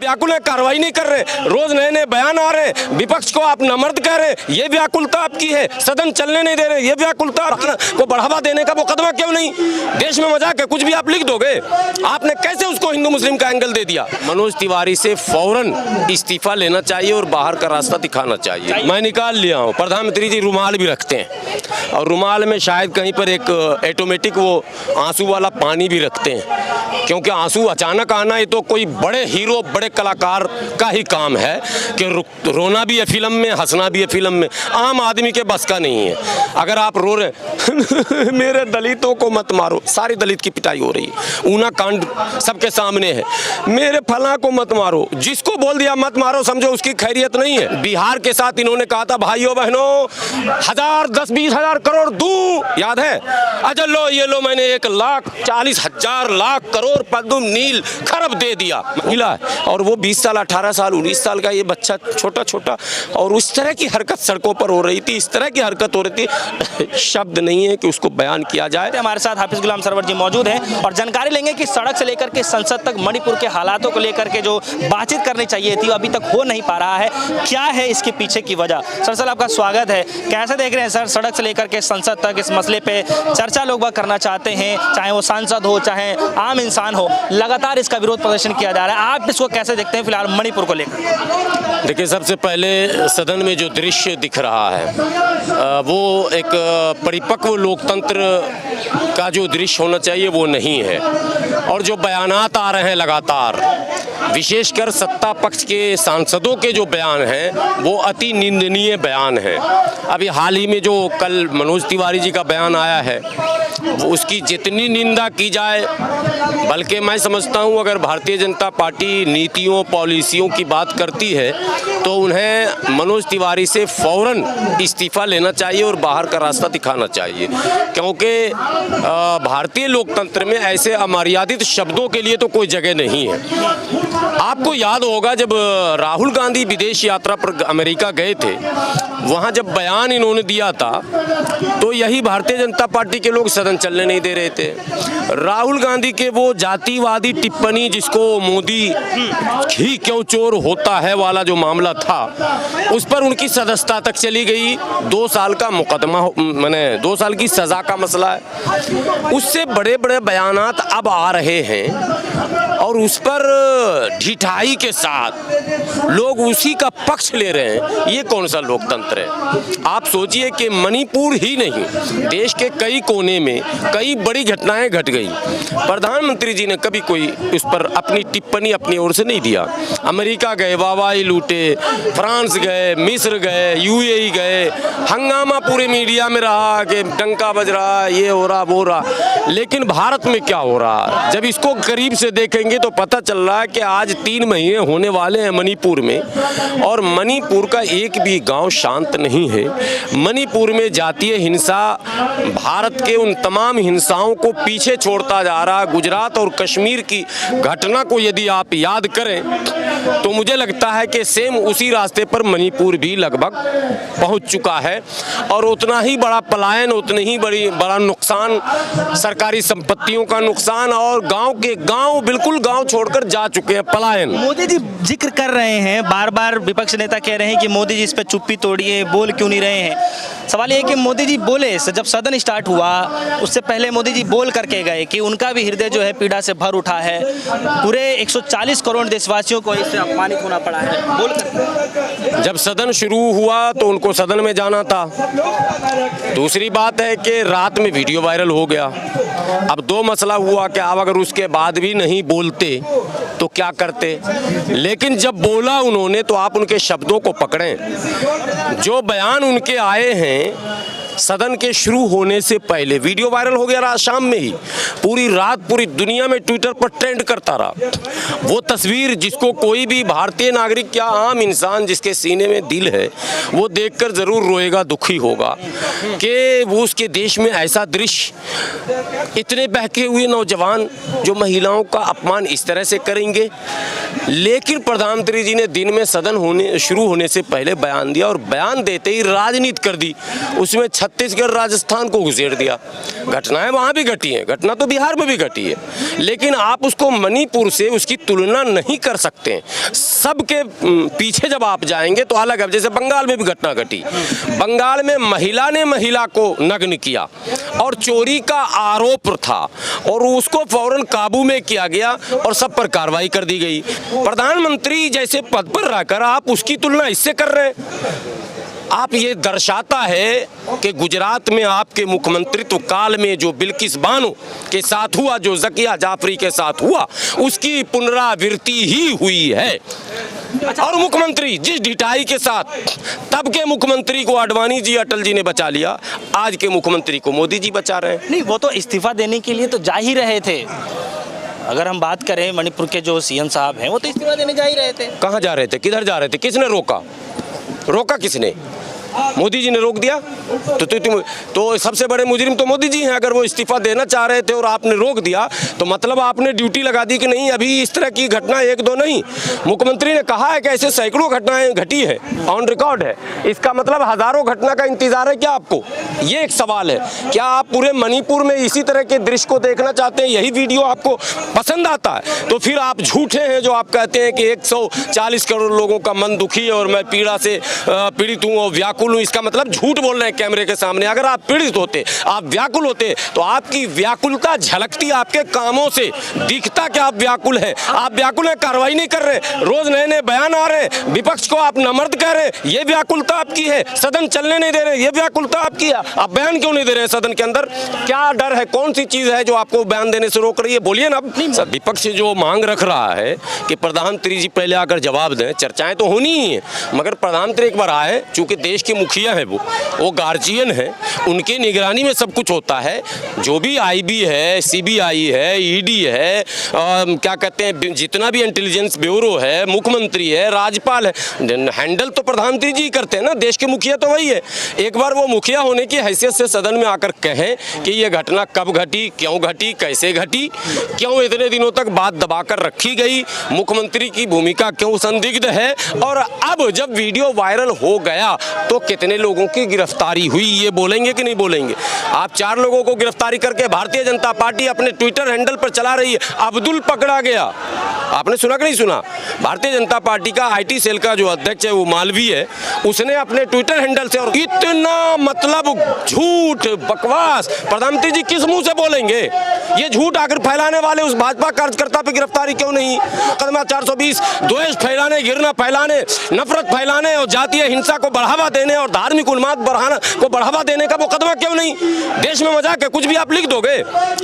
व्याकुल है, कार्रवाई नहीं कर रहे, रोज नए नए बयान आ रहे, विपक्ष को आप नमर्द कह रहे, ये व्याकुलता आपकी है। सदन चलने नहीं दे रहे, ये व्याकुलता को बढ़ावा देने का मुकदमा क्यों नहीं? देश में मजाक है, कुछ भी आप लिख दोगे। आपने कैसे उसको हिंदू मुस्लिम का एंगल दे दिया? मनोज तिवारी से फौरन इस्तीफा लेना चाहिए और बाहर का रास्ता दिखाना चाहिए। मैं निकाल लिया हूँ। प्रधानमंत्री जी रुमाल भी रखते हैं और रुमाल में शायद कहीं पर एक ऑटोमेटिक वो आंसू वाला पानी भी रखते हैं, क्योंकि आंसू अचानक आना ये तो कोई बड़े हीरो बड़े कलाकार का ही काम है कि रोना भी है फिल्म में, हंसना भी है फिल्म में। आम आदमी के बस का नहीं है। अगर आप रो रहे मेरे दलितों को मत मारो, सारी दलित की पिटाई हो रही है, ऊना कांड सबके सामने है, मेरे फला को मत मारो, जिसको बोल दिया मत मारो समझो उसकी खैरियत नहीं है। बिहार के साथ इन्होंने कहा था भाइयों बहनों 1000 10-20 हजार करोड़ दूं, याद है? अच्छा लो ये लो, मैंने 1,40,000 लाख करोड़ पद्म नील खरब दे दिया, मिला है। और वो 20 साल 18 साल 19 साल का ये बच्चा छोटा छोटा, और उस तरह की हरकत सड़कों पर हो रही थी, इस तरह की हरकत हो रही थी, शब्द नहीं है कि उसको बयान किया जाए। हमारे साथ हाफिज गुलाम सरवर जी मौजूद हैं और जानकारी लेंगे कि सड़क से लेकर के संसद तक मणिपुर के हालातों को लेकर के जो बातचीत करनी चाहिए थी अभी तक हो नहीं पा रहा है, क्या है इसके पीछे की वजह। सर आपका स्वागत है। कैसे देख रहे हैं सर, सड़क से लेकर के संसद तक इस मसले पे चर्चा लोग करना चाहते हैं, चाहे वो सांसद हो चाहे आम इंसान हो, लगातार इसका विरोध प्रदर्शन किया जा रहा है, आप इसको कैसे देखते हैं फिलहाल मणिपुर को लेकर? देखिए, सबसे पहले सदन में जो दृश्य दिख रहा है वो एक परिपक्व लोकतंत्र का जो दृश्य होना चाहिए वो नहीं है। और जो बयानात आ रहे हैं लगातार, विशेषकर सत्ता पक्ष के सांसदों के जो बयान हैं वो अति निंदनीय बयान हैं। अभी हाल ही में जो कल मनोज तिवारी जी का बयान आया है उसकी जितनी निंदा की जाए, बल्कि मैं समझता हूं अगर भारतीय जनता पार्टी नीतियों पॉलिसियों की बात करती है तो उन्हें मनोज तिवारी से फौरन इस्तीफा लेना चाहिए और बाहर का रास्ता दिखाना चाहिए, क्योंकि भारतीय लोकतंत्र में ऐसे अमर्यादित शब्दों के लिए तो कोई जगह नहीं है। आपको याद होगा जब राहुल गांधी विदेश यात्रा पर अमेरिका गए थे, वहां जब बयान इन्होंने दिया था तो यही भारतीय जनता पार्टी के लोग सदन चलने नहीं दे रहे थे। राहुल गांधी के वो जातिवादी टिप्पणी, जिसको मोदी ही क्यों चोर होता है वाला जो मामला था, उस पर उनकी सदस्यता तक चली गई। 2 साल का मुकदमा, माने 2 साल की सजा का मसला है। उससे बड़े बड़े बयानात अब आ रहे हैं और उस पर ढिठाई के साथ लोग उसी का पक्ष ले रहे हैं। ये कौन सा लोकतंत्र है? आप सोचिए कि मणिपुर ही नहीं, देश के कई कोने में कई बड़ी घटनाएं घट गई, प्रधानमंत्री जी ने कभी कोई उस पर अपनी टिप्पणी अपनी ओर से नहीं दिया। अमेरिका गए, वाहवाही लूटे, फ्रांस गए, मिस्र गए, यूएई गए, हंगामा पूरे मीडिया में रहा कि डंका बज रहा, ये हो रहा वो रहा। लेकिन भारत में क्या हो रहा, जब इसको करीब से देखेंगे तो पता चल रहा है कि आज 3 महीने होने वाले हैं मणिपुर में, और मणिपुर का एक भी गांव शांत नहीं है। मणिपुर में जातीय हिंसा भारत के उन तमाम हिंसाओं को पीछे छोड़ता जा रहा। गुजरात और कश्मीर की घटना को यदि आप याद करें तो मुझे लगता है कि सेम उसी रास्ते पर मणिपुर भी लगभग पहुंच चुका है, और उतना ही बड़ा पलायन, उतनी ही बड़ा नुकसान, सरकारी संपत्तियों का नुकसान, और गांव बिल्कुल गांव छोड़कर जा चुके हैं, पलायन। मोदी जी जिक्र कर रहे हैं, बार बार विपक्ष नेता कह रहे हैं कि मोदी जी इस पर चुप्पी तोड़िए, बोल क्यों नहीं रहे हैं। सवाल ये है कि मोदी जी बोले, जब सदन स्टार्ट हुआ उससे पहले मोदी जी बोल करके गए कि उनका भी हृदय जो है पीड़ा से भर उठा है, पूरे 140 करोड़ देशवासियों को इससे अपमानित होना पड़ा है, बोल कर। जब सदन शुरू हुआ तो उनको सदन में जाना था। दूसरी बात है कि रात में वीडियो वायरल हो गया। अब 2 मसला हुआ कि आप अगर उसके बाद भी नहीं बोलते तो क्या करते, लेकिन जब बोला उन्होंने तो आप उनके शब्दों को पकड़ें। जो बयान उनके आए हैं सदन के शुरू होने से पहले, वीडियो वायरल हो गया रात शाम में ही, पूरी रात पूरी दुनिया में ट्विटर पर ट्रेंड करता रहा। वो तस्वीर जिसको कोई भी भारतीय नागरिक या आम इंसान जिसके सीने में दिल है वो देखकर जरूर रोएगा, दुखी होगा कि वो उसके देश में ऐसा दृश्य, इतने बहके हुए नौजवान जो महिलाओं का अपमान इस तरह से करेंगे। लेकिन प्रधानमंत्री जी ने दिन में सदन शुरू होने से पहले बयान दिया, और बयान देते ही राजनीति कर दी। उसमें छत्तीसगढ़ राजस्थान को घुसेड़ दिया। घटनाएं वहाँ भी घटी हैं, घटना तो बिहार में भी घटी है, लेकिन आप उसको मणिपुर से उसकी तुलना नहीं कर सकते। सबके पीछे जब आप जाएंगे तो अलग है। जैसे बंगाल में भी घटना घटी, बंगाल में महिला ने महिला को नग्न किया और चोरी का आरोप था और उसको फौरन काबू में किया गया और सब पर कार्रवाई कर दी गई। प्रधानमंत्री जैसे पद पर रहकर आप उसकी तुलना इससे कर रहे हैं। आप ये दर्शाता है कि गुजरात में आपके मुख्यमंत्रित्व काल में जो बिल्किस बानो के साथ हुआ, जो ज़किया जाफरी के साथ हुआ, उसकी पुनरावृत्ति ही हुई है। और मुख्यमंत्री जिस ढिठाई के साथ तब के मुख्यमंत्री को आडवाणी जी, अटल जी ने बचा लिया, आज के मुख्यमंत्री को मोदी जी बचा रहे हैं। नहीं, वो तो इस्तीफा देने के लिए तो जा ही रहे थे। अगर हम बात करें मणिपुर के जो सीएम साहब हैं, वो तो इस्तीफा देने जा ही रहे थे। कहाँ जा रहे थे, किधर जा रहे थे, किसने रोका? रोका किसने? मोदी जी ने रोक दिया। तो सबसे बड़े मुजरिम तो मोदी जी हैं। अगर वो इस्तीफा देना चाह रहे थे और आपने रोक दिया तो मतलब आपने ड्यूटी लगा दी कि नहीं, अभी इस तरह की घटना एक दो नहीं। मुख्यमंत्री ने कहा है कि ऐसे सैकड़ों घटनाएं घटी है, ऑन रिकॉर्ड है। इसका मतलब हजारों घटना का इंतजार है क्या आपको? ये एक सवाल है। क्या आप पूरे मणिपुर में इसी तरह के दृश्य को देखना चाहते हैं? यही वीडियो आपको पसंद आता है तो फिर आप झूठे हैं जो आप कहते हैं कि 140 करोड़ लोगों का मन दुखी है और मैं पीड़ा से पीड़ित हूँ और व्याकुल हूँ। इसका मतलब झूठ बोल रहे हैं कैमरे के सामने। अगर आप पीड़ित होते, आप व्याकुल होते तो आपकी व्याकुलता झलकती आपके कामों से, दिखता कि आप व्याकुल हैं। आप व्याकुल हैं, कार्रवाई नहीं कर रहे, रोज नए नए बयान आ रहे, विपक्ष को आप नमर्द कह रहे, ये व्याकुलता आपकी है। सदन चलने नहीं दे रहे, ये व्याकुलता आपकी है। आप बयान क्यों नहीं दे रहे सदन के अंदर? क्या डर है? कौन सी चीज है जो आपको बयान देने से रोक रही है? बोलिए ना। विपक्ष जो मांग रख रहा है कि प्रधानमंत्री जी पहले आकर जवाब दें, चर्चाएं तो होनी ही है, मगर प्रधानमंत्री एक बार आए, चूंकि देश के मुखिया है, वो गार्जियन है, उनके निगरानी में सब कुछ होता है। जो भी आईबी है, सीबीआई है, ईडी है, क्या कहते हैं, जितना भी इंटेलिजेंस ब्यूरो है, मुख्यमंत्री है, राज्यपाल है, हैंडल तो प्रधानमंत्री जी करते हैं ना। देश के मुखिया तो वही है। एक बार वो मुखिया होने की हैसियत से सदन में आकर कहें कि ये घटना कब घटी, क्यों घटी, कैसे घटी, क्यों इतने दिनों तक बात दबाकर रखी गई, मुख्यमंत्री की भूमिका क्यों संदिग्ध है, और अब जब वीडियो वायरल हो गया तो कितने लोगों की गिरफ्तारी हुई, ये बोलेंगे कि नहीं बोलेंगे? आप 4 लोगों को गिरफ्तारी करके भारतीय जनता पार्टी अपने ट्विटर हैंडल पर चला रही है। अब्दुल पकड़ा गया, आपने सुना कि नहीं सुना? भारतीय जनता पार्टी का आईटी सेल का जो अध्यक्ष है वो मालवी है, उसने अपने ट्विटर हैंडल से, और इतना मतलब झूठ बकवास प्रधानमंत्री जी किस मुंह से बोलेंगे? ये झूठ आकर फैलाने वाले उस भाजपा कार्यकर्ता पे गिरफ्तारी क्यों नहीं? कदम 420 द्वेष फैलाने, घृणा फैलाने, नफरत फैलाने और जातीय हिंसा को बढ़ावा देने और धार्मिक उन्माद बढ़ावा देने का मुकदमा क्यों नहीं? देश में मजाक है, कुछ भी आप लिख दोगे।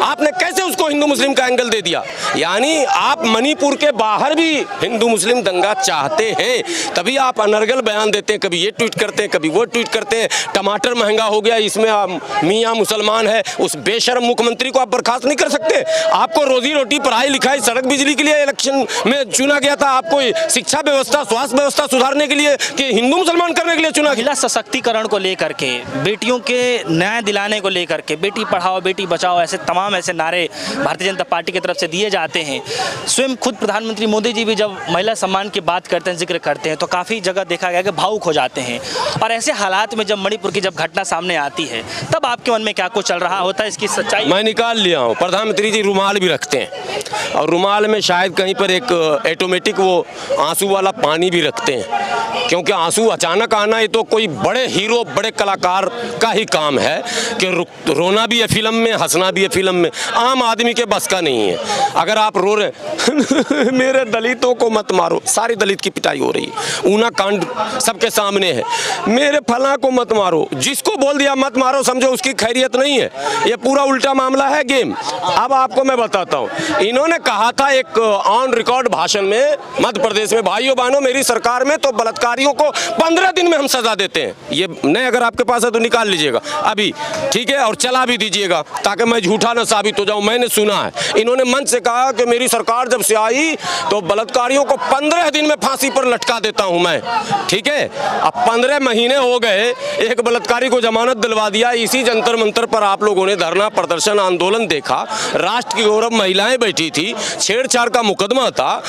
आपने कैसे उसको हिंदू मुस्लिम का एंगल दे दिया? यानी आप मणिपुर के बाहर भी हिंदू मुस्लिम दंगा चाहते हैं, तभी आप अनर्गल बयान देते हैं। कभी ये ट्वीट करते हैं, कभी वो ट्वीट करते हैं, टमाटर महंगा हो गया, इसमें मियाँ मुसलमान है। उस बेशर्म मुख्यमंत्री को आप बर्खास्त नहीं कर सकते? आपको रोजी रोटी, पढ़ाई लिखाई, सड़क बिजली के लिए इलेक्शन में चुना गया था, आपको शिक्षा व्यवस्था, स्वास्थ्य व्यवस्था सुधारने के लिए कि हिंदू मुसलमान करने के लिए चुना? महिला सशक्तिकरण को लेकर के, बेटियों के न्याय दिलाने को लेकर के, बेटी पढ़ाओ बेटी बचाओ, ऐसे तमाम ऐसे नारे भारतीय जनता पार्टी की तरफ से दिए जाते हैं। स्वयं खुद प्रधानमंत्री मोदी जी भी जब महिला सम्मान की बात करते हैं, जिक्र करते हैं, तो काफ़ी जगह देखा गया कि भावुक हो जाते हैं। और ऐसे हालात में जब मणिपुर की जब घटना सामने आती है, तब आपके मन में क्या कुछ चल रहा होता है? इसकी सच्चाई मैं निकाल लिया हूँ। प्रधानमंत्री जी रुमाल भी रखते हैं और रुमाल में शायद कहीं पर एक ऑटोमेटिक वो आंसू वाला पानी भी रखते हैं, क्योंकि आंसू अचानक आना ये तो कोई बड़े हीरो, बड़े कलाकार का ही काम है कि रोना भी है फिल्म में, हंसना भी है फिल्म में। आम आदमी के बस का नहीं है। अगर आप रो रहे मेरे दलितों को मत मारो, सारी दलित की पिटाई हो रही है, ऊना कांड सबके सामने है, मेरे फला को मत मारो, जिसको बोल दिया मत मारो समझो उसकी खैरियत नहीं है। ये पूरा उल्टा मामला है गेम। अब आपको मैं बताता हूँ, इन्होंने कहा था एक ऑन रिकॉर्ड भाषण में मध्य प्रदेश में, भाइयों बहनों मेरी सरकार में तो बलात्कारियों को 15 दिन में हम सजा देते हैं। ये नहीं, अगर आपके पास है तो निकाल लीजिएगा अभी, ठीक है, और चला भी दीजिएगा ताकि मैं झूठा न साबित हो जाऊं। मैंने सुना है इन्होंने मंच से कहा कि मेरी सरकार जब से आई तो बलात्कारियों को 15 दिन में फांसी पर लटका देता हूं मैं, ठीक है। अब 15 महीने हो गए, एक बलात्कारी को जमानत दिलवा दिया। इसी जंतर मंतर पर आप लोगों ने धरना प्रदर्शन आंदोलन देखा, राष्ट्र की गौरव महिलाएं बैठी थी, छेड़छाड़ का मुकदमा था,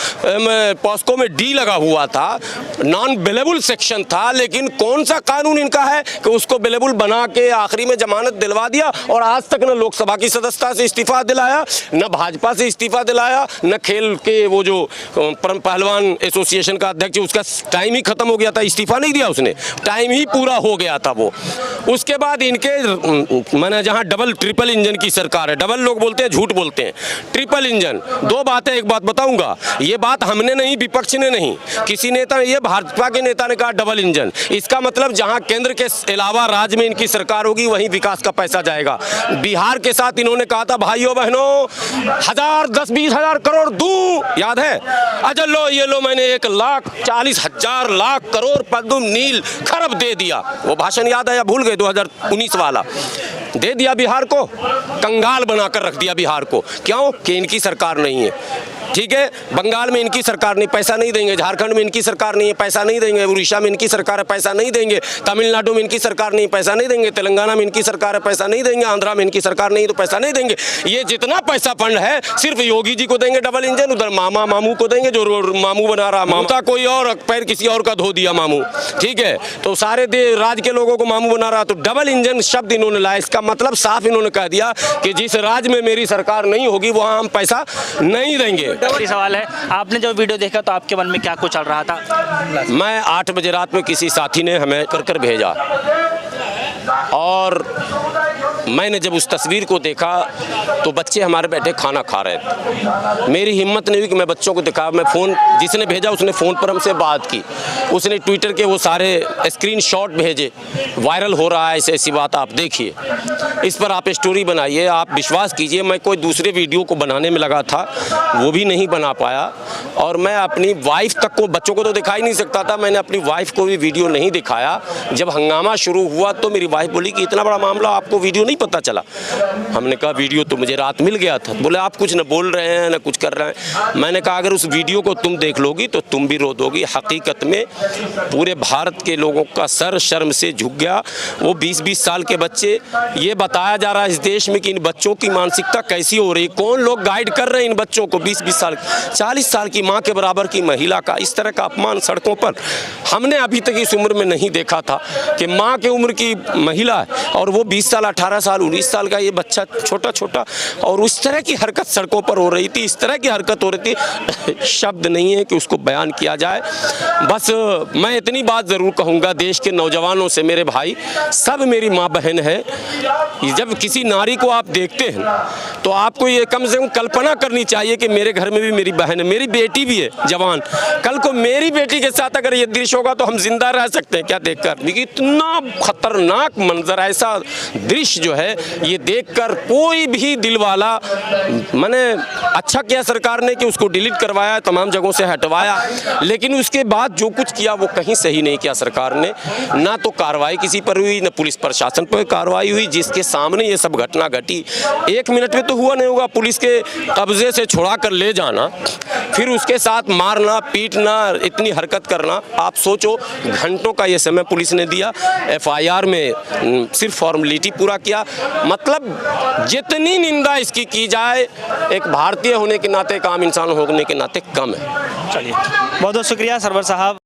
पॉस्को में डी लगा हुआ था, नॉन बेलेबल सेक्शन था, लेकिन कौन सा कानून इनका है कि उसको बेलेबल बना के आखिरी में जमानत दिलवा दिया, और आज तक न लोकसभा की सदस्यता से इस्तीफा दिलाया, न भाजपा से इस्तीफा दिलाया, न खेल के वो जो पहलवान एसोसिएशन का अध्यक्ष, उसका टाइम ही खत्म हो गया था, इस्तीफा नहीं दिया उसने, टाइम ही पूरा हो गया था वो। उसके बाद इनके मैंने जहाँ डबल ट्रिपल इंजन की सरकार है, डबल लोग बोलते हैं, झूठ बोलते हैं, ट्रिपल इंजन। दो बातें, एक बात बताऊंगा, ये बात हमने नहीं, विपक्ष ने नहीं, किसी नेता, ये भाजपा के नेता ने कहा डबल इंजन। इसका मतलब जहां केंद्र के अलावा राज्य में इनकी सरकार होगी वहीं विकास का पैसा जाएगा। बिहार के साथ इन्होंने कहा था, भाइयों बहनों 1000 10 20 हजार करोड़ दूं, याद है? अच्छा लो, ये लो, मैंने 1,40,000 लाख करोड़ पद्म नील खरब दे दिया। वो भाषण याद है या भूल गए? 2019 वाला दे दिया बिहार को, कंगाल बनाकर रख दिया बिहार को। क्यों? कि इनकी सरकार नहीं है। ठीक है, बंगाल में इनकी सरकार नहीं, पैसा नहीं देंगे। झारखंड में इनकी सरकार नहीं है, पैसा नहीं देंगे। उड़ीसा में इनकी सरकार है, पैसा नहीं देंगे। तमिलनाडु में इनकी सरकार नहीं, पैसा नहीं देंगे। तेलंगाना में इनकी सरकार है, पैसा नहीं देंगे। आंध्रा में इनकी सरकार नहीं, तो पैसा नहीं देंगे। ये जितना पैसा फंड है सिर्फ योगी जी को देंगे डबल इंजन, उधर मामा मामू को देंगे, जो मामू बना रहा, ममता कोई और, पैर किसी और का धो दिया मामू। ठीक है, तो सारे राज्य के लोगों को मामू बना रहा। तो डबल इंजन शब्द इन्होंने लाया, इसका मतलब साफ इन्होंने कह दिया कि जिस राज्य में मेरी सरकार नहीं होगी वहां हम पैसा नहीं देंगे। सवाल है, आपने जब वीडियो देखा तो आपके मन में क्या कुछ चल रहा था? मैं 8 बजे रात में किसी साथी ने हमें कर भेजा, और मैंने जब उस तस्वीर को देखा तो बच्चे हमारे बैठे खाना खा रहे थे। मेरी हिम्मत नहीं हुई कि मैं बच्चों को दिखा। मैं फ़ोन, जिसने भेजा उसने फ़ोन पर हमसे बात की, उसने ट्विटर के वो सारे स्क्रीनशॉट भेजे, वायरल हो रहा है, ऐसी ऐसी बात आप देखिए, इस पर आप स्टोरी बनाइए। आप विश्वास कीजिए, मैं कोई दूसरे वीडियो को बनाने में लगा था, वो भी नहीं बना पाया, और मैं अपनी वाइफ तक को, बच्चों को तो दिखा ही नहीं सकता था, मैंने अपनी वाइफ को भी वीडियो नहीं दिखाया। जब हंगामा शुरू हुआ तो मेरी वाइफ बोली कि इतना बड़ा मामला, आपको वीडियो नहीं पता चला? हमने कहा वीडियो तो मुझे रात मिल गया था। बोले आप कुछ न बोल रहे हैं, न कुछ कर रहे हैं। मैंने कहा अगर उस वीडियो को तुम देख लोगी तो तुम भी रो दोगी। हकीकत में पूरे भारत के लोगों का सर शर्म से झुक गया। वो 20-20 साल के बच्चे, ये बताया जा रहा है इस देश में कि इन बच्चों की मानसिकता कैसी हो रही, कौन लोग गाइड कर रहे हैं इन बच्चों को। 20-20 साल, 40 साल की माँ के बराबर की महिला का इस तरह का अपमान सड़कों पर हमने अभी तक इस उम्र में नहीं देखा था कि माँ के उम्र की महिला और वो 20 साल, 18 साल, 19 साल का ये बच्चा छोटा छोटा, और उस तरह की हरकत सड़कों पर हो रही थी, इस तरह की हरकत हो रही थी, शब्द नहीं है कि उसको बयान किया जाए। बस मैं इतनी बात ज़रूर कहूँगा देश के नौजवानों से, मेरे भाई सब मेरी माँ बहन है। जब किसी नारी को आप देखते हैं तो आपको ये कम से कम कल्पना करनी चाहिए कि मेरे घर में भी मेरी बहन है, मेरी बेटी भी है जवान, कल को मेरी बेटी के साथ अगर ये दृश्य होगा तो हम जिंदा रह सकते हैं क्या देखकर? क्योंकि इतना खतरनाक मंजर, ऐसा दृश्य जो है ये देखकर कोई भी दिल वाला, मैंने अच्छा किया सरकार ने कि उसको डिलीट करवाया, तमाम जगहों से हटवाया, लेकिन उसके बाद जो कुछ किया वो कहीं सही नहीं किया सरकार ने। ना तो कार्रवाई किसी पर हुई, ना पुलिस प्रशासन पर कार्रवाई हुई, जिसके सामने ये सब घटना घटी। 1 मिनट में तो हुआ नहीं होगा, पुलिस के कब्जे से छुड़ा कर ले जाना, फिर उसके साथ मारना पीटना, इतनी हरकत करना। आप सोचो, घंटों का ये समय पुलिस ने दिया, FIR में सिर्फ फॉर्मेलिटी पूरा किया। मतलब जितनी निंदा इसकी की जाए, एक भारतीय होने के नाते, एक आम इंसान होने के नाते कम है। चलिए, बहुत बहुत शुक्रिया सरवर साहब।